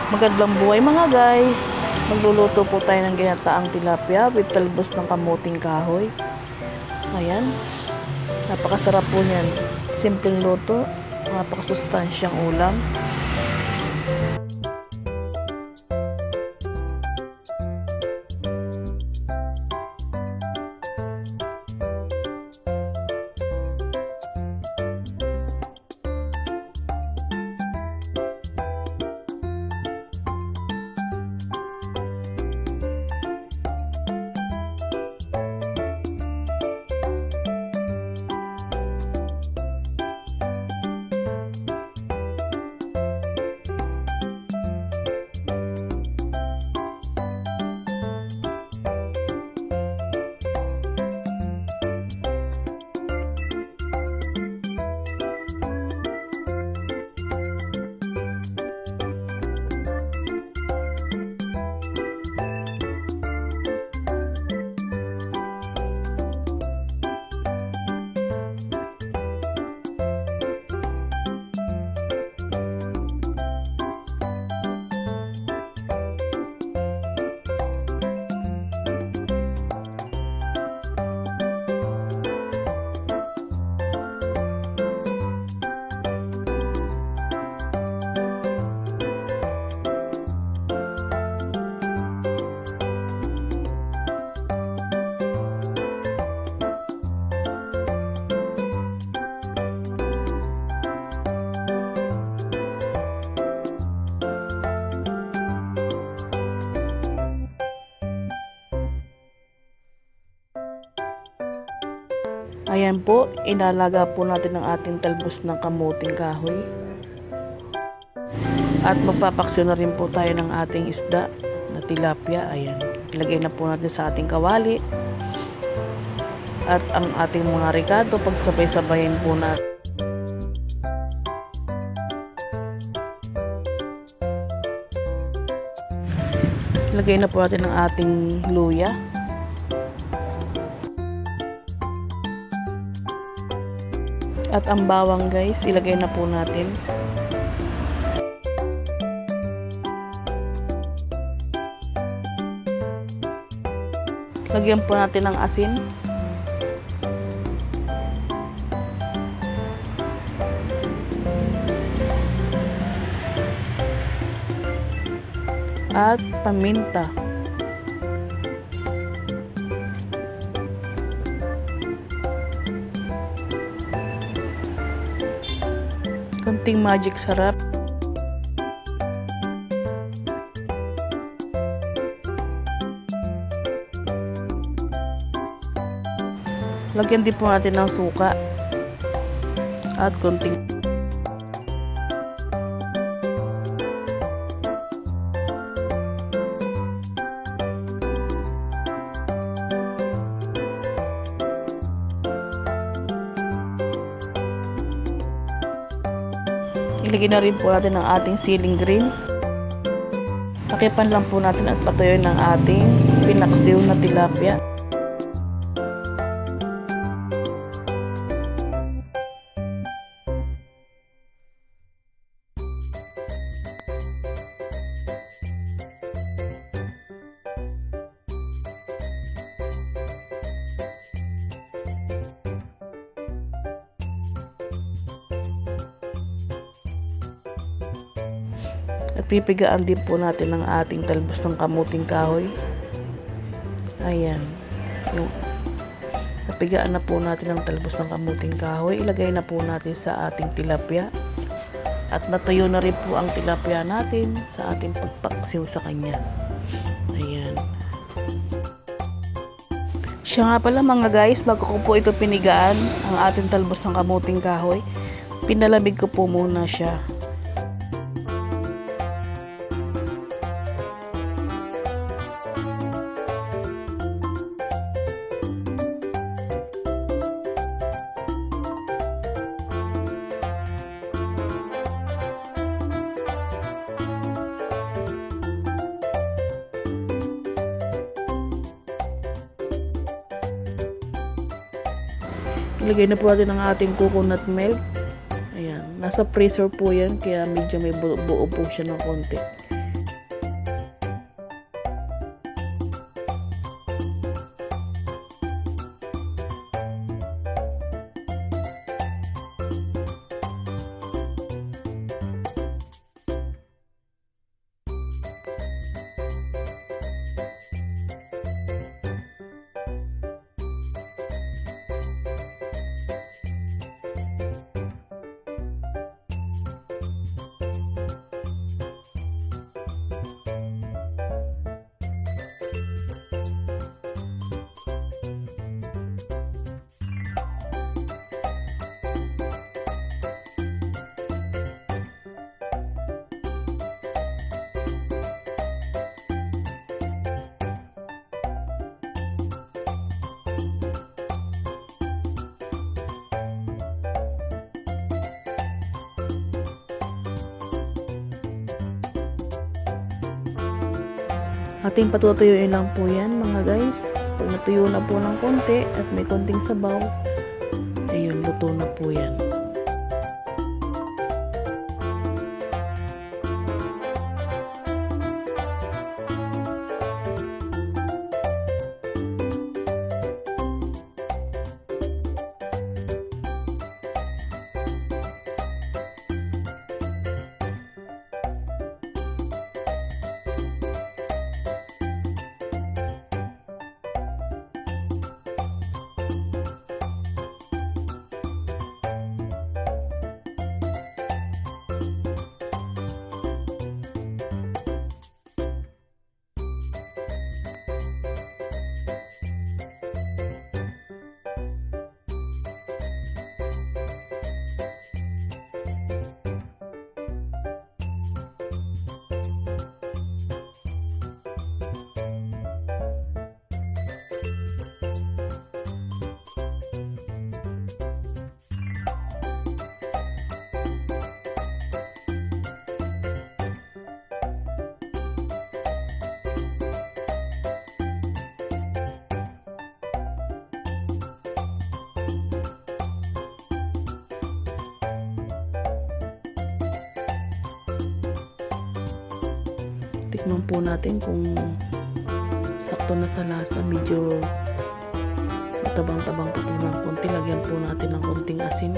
Magandang buhay mga guys. Magluluto po tayo ng ginataang tilapia with talbos ng kamuting kahoy. Ayan. Napakasarap po niyan. Simpleng luto, napakasustansyang ulam. Ayan po, inalaga po natin ang ating talbos ng kamuting kahoy. At magpapaksyo na rin po tayo ng ating isda na tilapia. Ayan, ilagay na po natin sa ating kawali. At ang ating mga ricado, pagsabay-sabayin po natin. Ilagay na po natin ang ating luya. At ang bawang guys, ilagay na po natin. Lagyan po natin ng asin. At paminta. Konting magic sarap. Lagyan din po natin ng suka. At konting ilagay na rin po natin ang ating siling green. Takipan lang po natin at patuloy ng ating pinaksiw na tilapia. At pipigaan din po natin ang ating talbos ng kamuting kahoy. Ayan. Napigaan na po natin ang talbos ng kamuting kahoy. Ilagay na po natin sa ating tilapia. At natuyo na rin po ang tilapia natin sa ating pagpaksiw sa kanya. Ayan. Siya nga pala mga guys, bago ko po ito pinigaan, ang ating talbos ng kamuting kahoy, pinalamig ko po muna siya. Ilagay na po natin ang ating coconut milk. Ayan, nasa freezer po yan, kaya medyo may buo po siya ng konti. Ating patutuyuin lang po yan mga guys. Pag natuyo na po ng konti at may konting sabaw, ayun, luto na po yan. Tikman po natin kung sakto na sa lasa. Medyo matabang-tabang pa po ng konti. Lagyan po natin ng konting asin.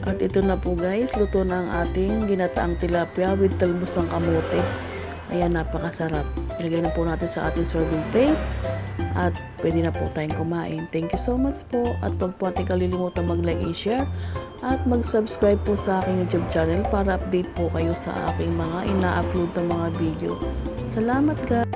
At ito na po guys, luto na ang ating ginataang tilapia with talbos ng kamote. Ayan, napakasarap. Ilagay na po natin sa ating serving plate at pwede na po tayong kumain. Thank you so much po at huwag po natin kalilimutan mag-like and share at mag-subscribe po sa aking YouTube channel para update po kayo sa aking mga ina-upload ng mga video. Salamat guys!